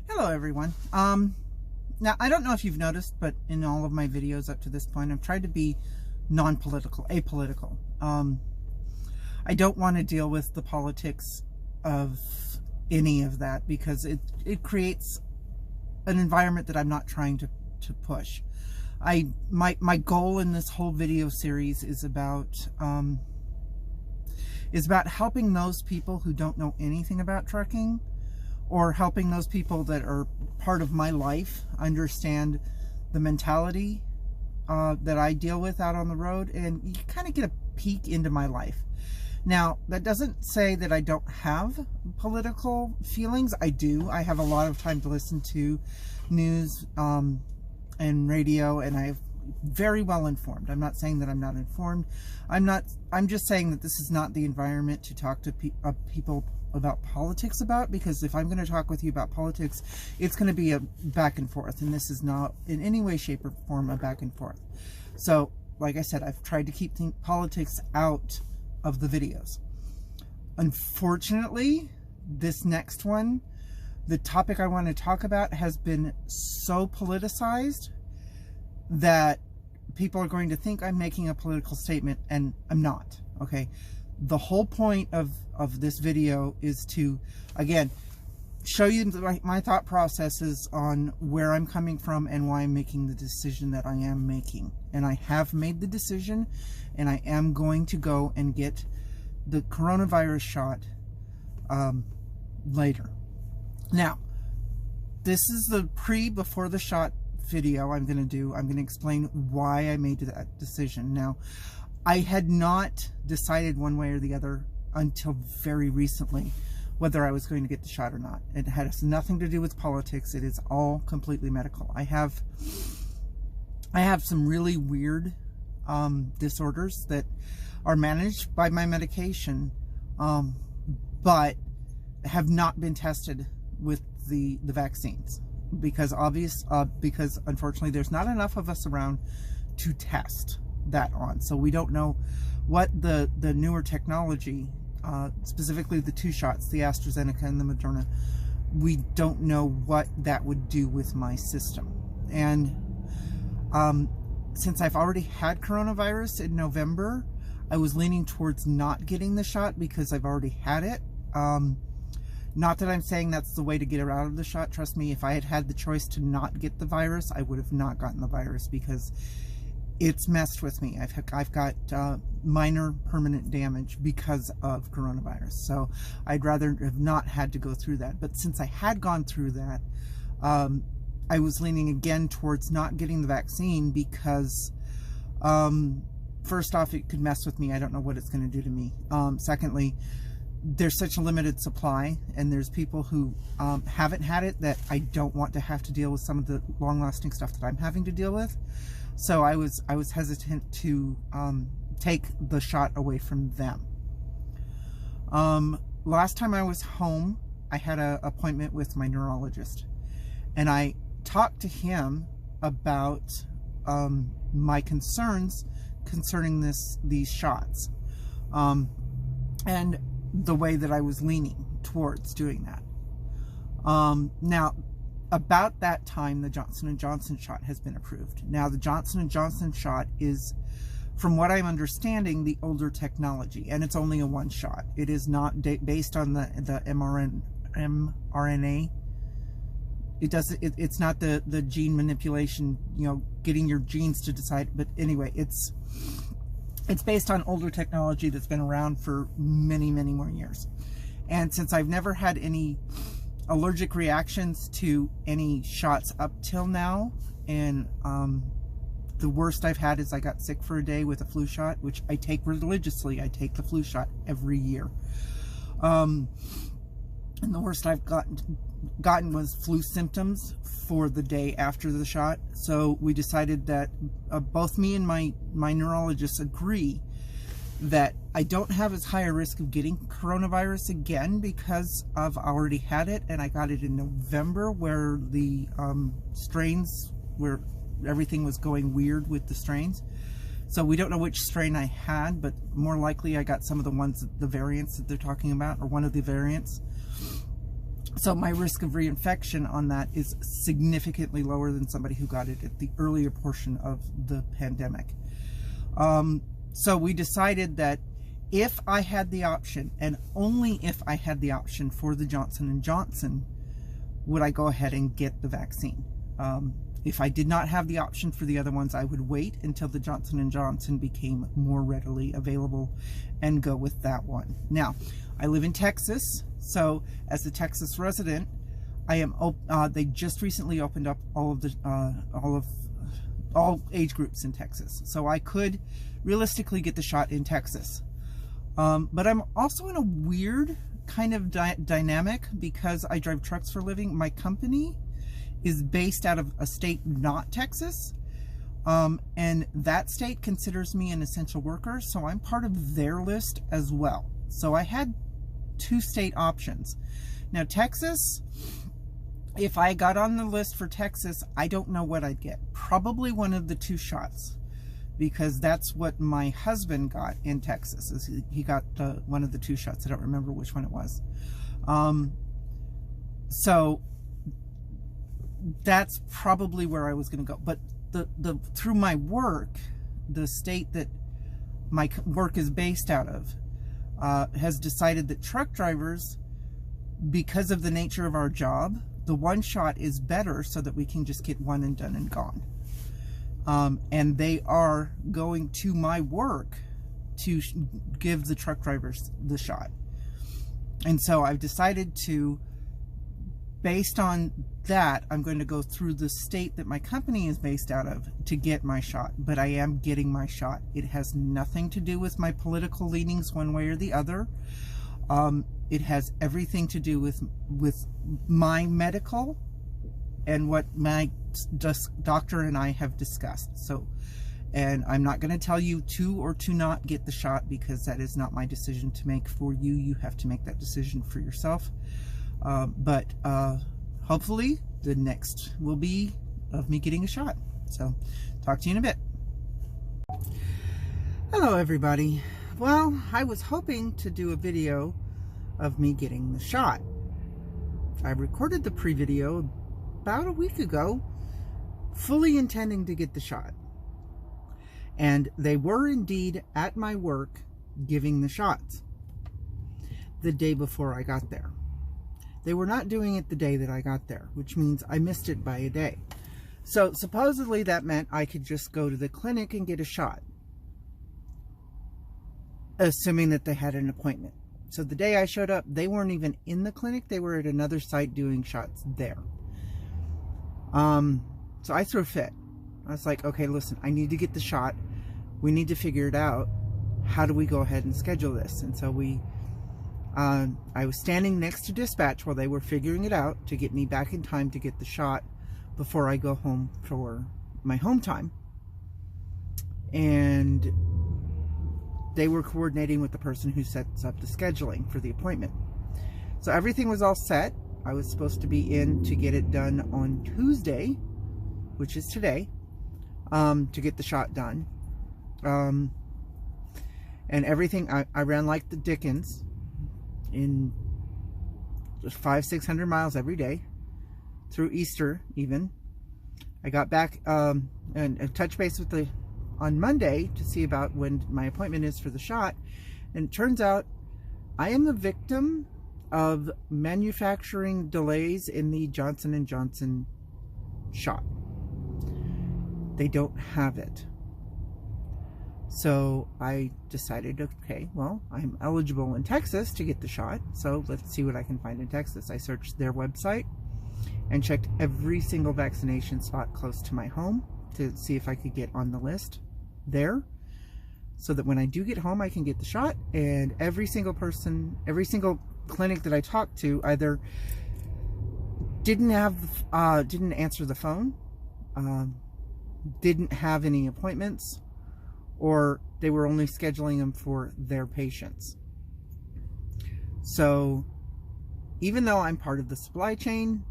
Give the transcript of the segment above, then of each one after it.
Hello everyone. Now I don't know if you've noticed, but in all of my videos up to this point, I've tried to be non-political, apolitical. I don't want to deal with the politics of any of that because it creates an environment that I'm not trying to push. My goal in this whole video series is about helping those people who don't know anything about trucking, or helping those people that are part of my life understand the mentality that I deal with out on the road, and you kind of get a peek into my life. Now, that doesn't say that I don't have political feelings. I do. I have a lot of time to listen to news and radio, and I'm very well informed. I'm not saying that I'm not informed. I'm just saying that this is not the environment to talk to people about politics about, because if I'm going to talk with you about politics, it's going to be a back and forth, and this is not in any way, shape, or form a back and forth. So, like I said, I've tried to keep politics out of the videos. Unfortunately, this next one, the topic I want to talk about, has been so politicized that people are going to think I'm making a political statement, and I'm not. Okay, the whole point of this video is to, again, show you my thought processes on where I'm coming from and why I'm making the decision that I am making. And I have made the decision, and I am going to go and get the coronavirus shot later. Now, this is the before the shot video I'm going to do. I'm going to explain why I made that decision. Now, I had not decided one way or the other until very recently whether I was going to get the shot or not. It has nothing to do with politics. It is all completely medical. I have some really weird disorders that are managed by my medication, but have not been tested with the vaccines because unfortunately there's not enough of us around to test that on. So we don't know what the newer technology, specifically the two shots, the AstraZeneca and the Moderna, we don't know what that would do with my system. And since I've already had coronavirus in November, I was leaning towards not getting the shot because I've already had it. Not that I'm saying that's the way to get out of the shot. Trust me, if I had had the choice to not get the virus, I would have not gotten the virus because it's messed with me. I've got minor permanent damage because of coronavirus. So I'd rather have not had to go through that. But since I had gone through that, I was leaning again towards not getting the vaccine because, first off, it could mess with me. I don't know what it's going to do to me. Secondly, there's such a limited supply, and there's people who haven't had it that I don't want to have to deal with some of the long-lasting stuff that I'm having to deal with. So I was hesitant to take the shot away from them. Last time I was home, I had an appointment with my neurologist, and I talked to him about my concerns concerning these shots, and the way that I was leaning towards doing that. Now, about that time, the Johnson & Johnson shot has been approved. Now, the Johnson & Johnson shot is, from what I'm understanding, the older technology, and it's only a one shot. It is not based on the mRNA. It's not the gene manipulation, you know, getting your genes to decide. But anyway, it's based on older technology that's been around for many, many more years. And since I've never had any allergic reactions to any shots up till now, and the worst I've had is I got sick for a day with a flu shot, which I take religiously. I take the flu shot every year. And the worst I've gotten was flu symptoms for the day after the shot. So we decided that both me and my neurologist agree that I don't have as high a risk of getting coronavirus again because I've already had it, and I got it in November, where the strains, where everything was going weird with the strains. So we don't know which strain I had, but more likely I got some of the variants that they're talking about, or one of the variants. So my risk of reinfection on that is significantly lower than somebody who got it at the earlier portion of the pandemic. So we decided that if I had the option, and only if I had the option for the Johnson & Johnson, would I go ahead and get the vaccine. If I did not have the option for the other ones, I would wait until the Johnson & Johnson became more readily available and go with that one. Now, I live in Texas, so as a Texas resident, I am. They just recently opened up all age groups in Texas, so I could realistically get the shot in Texas. But I'm also in a weird kind of dynamic because I drive trucks for a living. My company is based out of a state not Texas, and that state considers me an essential worker, so I'm part of their list as well. So I had 2 state options. Now Texas, if I got on the list for Texas, I don't know what I'd get. Probably one of the 2 shots, because that's what my husband got in Texas. Is he got one of the 2 shots. I don't remember which one it was. So that's probably where I was going to go. But through my work, the state that my work is based out of has decided that truck drivers, because of the nature of our job, the 1 shot is better so that we can just get one and done and gone. And they are going to my work to give the truck drivers the shot. And so I've decided to, based on that, I'm going to go through the state that my company is based out of to get my shot. But I am getting my shot. It has nothing to do with my political leanings one way or the other. It has everything to do with my medical and what my doctor and I have discussed. So, and I'm not going to tell you to or to not get the shot, because that is not my decision to make for you. You have to make that decision for yourself. But hopefully the next will be of me getting a shot. So talk to you in a bit. Hello everybody. Well, I was hoping to do a video of me getting the shot. I recorded the pre-video about a week ago, fully intending to get the shot. And they were indeed at my work giving the shots the day before I got there. They were not doing it the day that I got there, which means I missed it by a day. So supposedly that meant I could just go to the clinic and get a shot, assuming that they had an appointment. So the day I showed up, they weren't even in the clinic. They were at another site doing shots there. So I threw a fit. I was like, okay, listen, I need to get the shot. We need to figure it out. How do we go ahead and schedule this? And so I was standing next to dispatch while they were figuring it out to get me back in time to get the shot before I go home for my home time. And they were coordinating with the person who sets up the scheduling for the appointment. So everything was all set. I was supposed to be in to get it done on Tuesday, which is today, to get the shot done. And everything, I ran like the Dickens in 500-600 miles every day through Easter even. I got back and touched base with on Monday to see about when my appointment is for the shot, and it turns out I am the victim of manufacturing delays in the Johnson & Johnson shot. They don't have it. So I decided, okay, well, I'm eligible in Texas to get the shot, so let's see what I can find in Texas. I searched their website and checked every single vaccination spot close to my home to see if I could get on the list there, so that when I do get home, I can get the shot. And every single person, every single clinic that I talked to either didn't answer the phone, didn't have any appointments, or they were only scheduling them for their patients. So even though I'm part of the supply chain,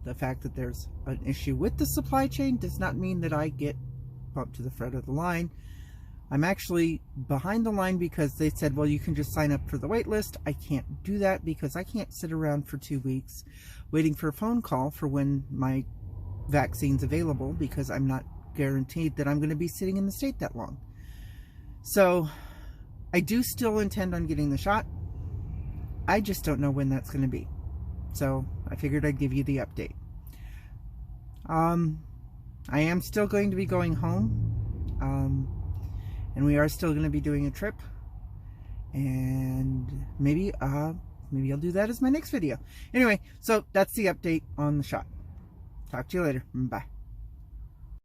the fact that there's an issue with the supply chain does not mean that I get bumped to the front of the line. I'm actually behind the line because they said, well, you can just sign up for the wait list. I can't do that because I can't sit around for 2 weeks waiting for a phone call for when my vaccine's available, because I'm not guaranteed that I'm going to be sitting in the state that long. So I do still intend on getting the shot. I just don't know when that's going to be. So I figured I'd give you the update. I am still going to be going home. And we are still going to be doing a trip. And maybe I'll do that as my next video. Anyway, so that's the update on the shot. Talk to you later. Bye.